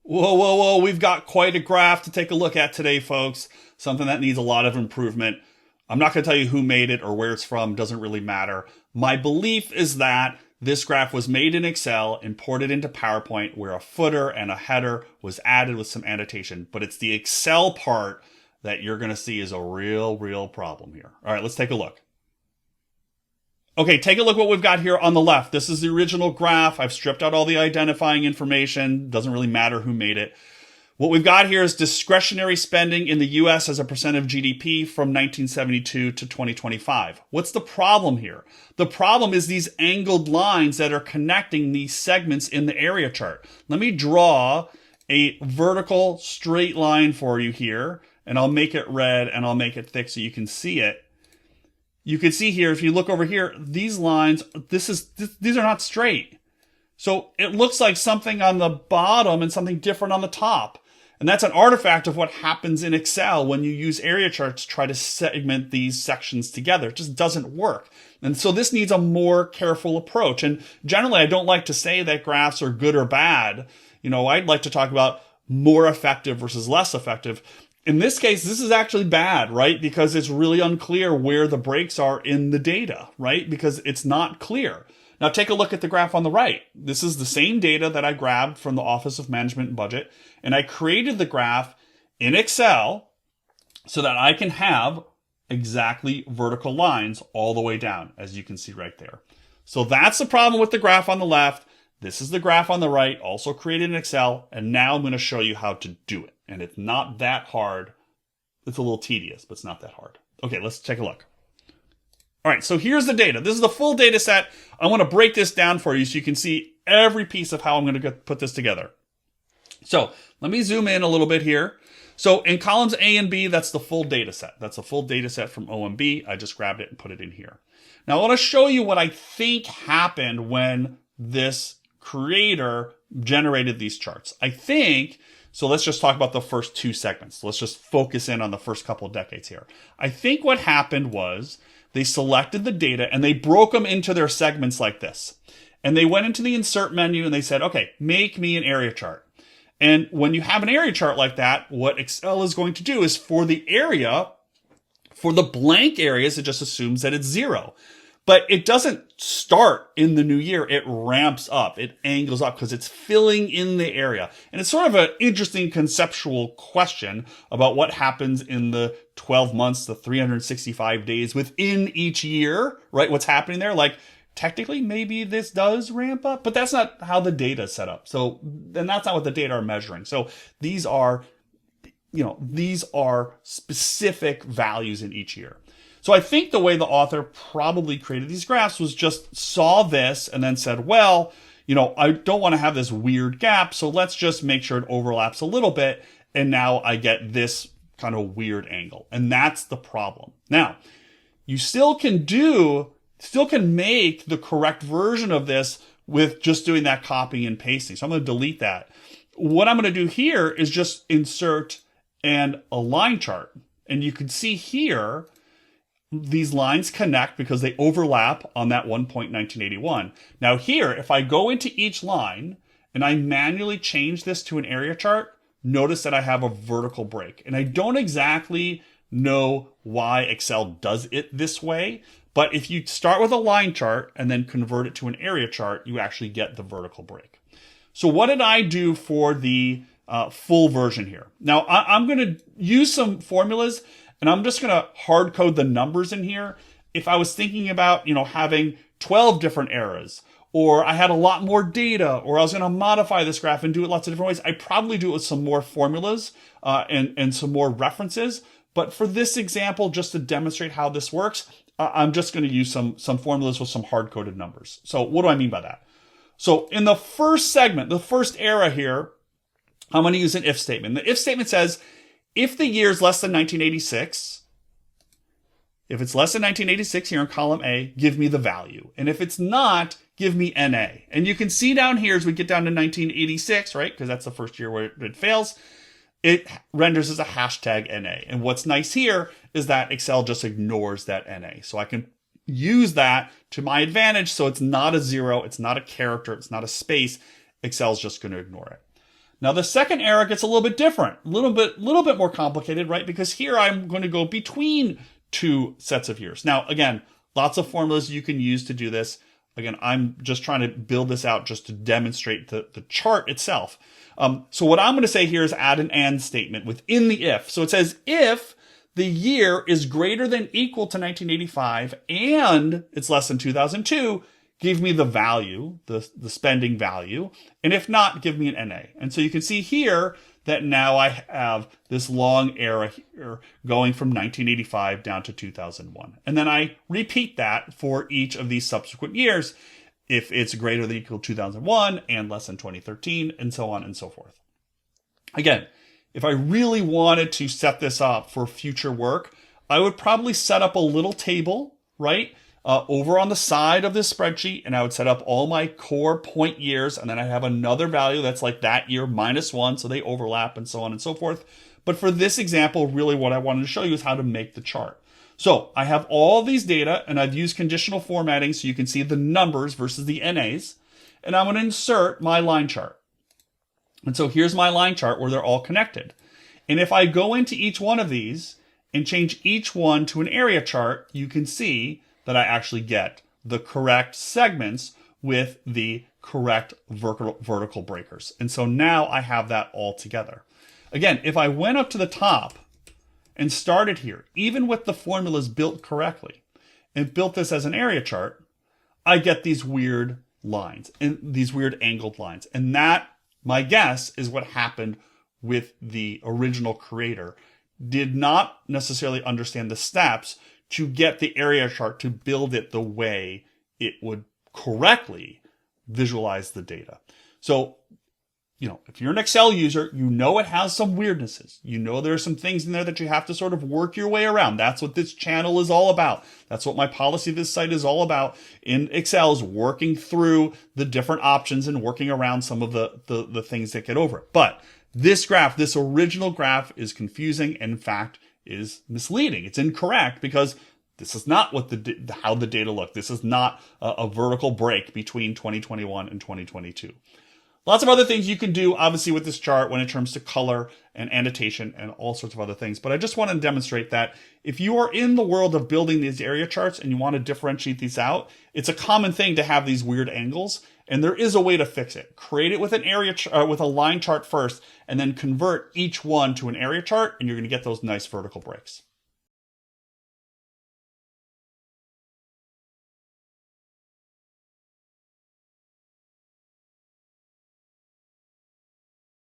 Whoa, whoa, whoa. We've got quite a graph to take a look at today, folks. Something that needs a lot of improvement. I'm not going to tell you who made it or where it's from, doesn't really matter. My belief is that this graph was made in Excel, imported into PowerPoint, where a footer and a header was added with some annotation. But it's the Excel part that you're going to see is a real problem here. All right, let's take a look. Okay, take a look what we've got here on the left. This is the original graph. I've stripped out all the identifying information. Doesn't really matter who made it. What we've got here is discretionary spending in the US as a percent of GDP from 1972 to 2025. What's the problem here? The problem is these angled lines that are connecting these segments in the area chart. Let me draw a vertical straight line for you here, and I'll make it red and I'll make it thick so you can see it. You can see here, if you look over here, these lines, these are not straight. So it looks like something on the bottom and something different on the top. And that's an artifact of what happens in Excel when you use area charts to try to segment these sections together. It just doesn't work. And so this needs a more careful approach. And generally, I don't like to say that graphs are good or bad. I'd like to talk about more effective versus less effective. In this case, this is actually bad, right? Because it's really unclear where the breaks are in the data, right? Because it's not clear. Now take a look at the graph on the right. This is the same data that I grabbed from the Office of Management and Budget, and I created the graph in Excel so that I can have exactly vertical lines all the way down, as you can see right there. So that's the problem with the graph on the left. This is the graph on the right, also created in Excel, and now I'm going to show you how to do it. And it's not that hard. It's a little tedious, but it's not that hard. Okay, let's take a look. All right, so here's the data. This is the full data set. I want to break this down for you so you can see every piece of how I'm going to put this together. So let me zoom in a little bit here. So in columns A and B, that's the full data set. That's a full data set from OMB. I just grabbed it and put it in here. Now I want to show you what I think happened when this creator generated these charts. So let's just talk about the first two segments. Let's just focus in on the first couple of decades here. I think what happened was they selected the data and they broke them into their segments like this. And they went into the insert menu and they said, okay, make me an area chart. And when you have an area chart like that, what Excel is going to do is for the blank areas, it just assumes that it's 0. But it doesn't start in the new year. It ramps up. It angles up because it's filling in the area. And it's sort of an interesting conceptual question about what happens in the 12 months, the 365 days within each year, right? What's happening there? Like, technically, maybe this does ramp up, but that's not how the data is set up. So, and that's not what the data are measuring. So these are specific values in each year. So I think the way the author probably created these graphs was just saw this and then said, well, I don't want to have this weird gap, so let's just make sure it overlaps a little bit, and now I get this kind of weird angle. And that's the problem. Now, you still can make the correct version of this with just doing that copying and pasting. So I'm going to delete that. What I'm going to do here is just insert and a line chart. And you can see here, these lines connect because they overlap on that 1.1981. Now here, if I go into each line and I manually change this to an area chart, notice that I have a vertical break. And I don't exactly know why Excel does it this way, but if you start with a line chart and then convert it to an area chart, you actually get the vertical break. So what did I do for the full version here? Now I'm going to use some formulas, and I'm just going to hard code the numbers in here. If I was thinking about, having 12 different eras, or I had a lot more data, or I was going to modify this graph and do it lots of different ways, I'd probably do it with some more formulas and some more references. But for this example, just to demonstrate how this works, I'm just going to use some formulas with some hard-coded numbers. So what do I mean by that? So in the first segment, the first era here, I'm going to use an if statement. The if statement says, if the year is less than 1986, if it's less than 1986 here in column A, give me the value. And if it's not, give me NA. And you can see down here as we get down to 1986, right? Because that's the first year where it fails. It renders as a hashtag NA. And what's nice here is that Excel just ignores that NA. So I can use that to my advantage. So it's not a 0. It's not a character. It's not a space. Excel's just going to ignore it. Now the second error gets a little bit different, a little bit more complicated, right? Because here I'm going to go between two sets of years. Now, again, lots of formulas you can use to do this. Again, I'm just trying to build this out just to demonstrate the chart itself. So what I'm going to say here is add an and statement within the if. So it says if the year is greater than equal to 1985 and it's less than 2002, give me the value, the spending value. And if not, give me an NA. And so you can see here that now I have this long arrow here going from 1985 down to 2001. And then I repeat that for each of these subsequent years if it's greater than or equal to 2001 and less than 2013, and so on and so forth. Again, if I really wanted to set this up for future work, I would probably set up a little table, right, over on the side of this spreadsheet, and I would set up all my core point years, and then I have another value that's like that year minus 1, so they overlap and so on and so forth. But for this example, really what I wanted to show you is how to make the chart. So I have all these data, and I've used conditional formatting so you can see the numbers versus the NAs, and I'm going to insert my line chart. And so here's my line chart where they're all connected. And if I go into each one of these and change each one to an area chart, you can see that I actually get the correct segments with the correct vertical breakers. And so now I have that all together. Again, if I went up to the top and started here, even with the formulas built correctly, and built this as an area chart, I get these weird lines and these weird angled lines. And that, my guess, is what happened with the original creator. Did not necessarily understand the steps to get the area chart to build it the way it would correctly visualize the data. So, if you're an Excel user, you know it has some weirdnesses. You know there are some things in there that you have to sort of work your way around. That's what this channel is all about. That's what my policy of this site is all about in Excel, is working through the different options and working around some of the things that get over it. But this graph, this original graph, is confusing and in fact is misleading. It's incorrect because this is not what how the data look. This is not a vertical break between 2021 and 2022. Lots of other things you can do, obviously, with this chart when it comes to color and annotation and all sorts of other things. But I just want to demonstrate that if you are in the world of building these area charts and you want to differentiate these out, it's a common thing to have these weird angles. And there is a way to fix it. Create it with an with a line chart first, and then convert each one to an area chart, and you're going to get those nice vertical breaks.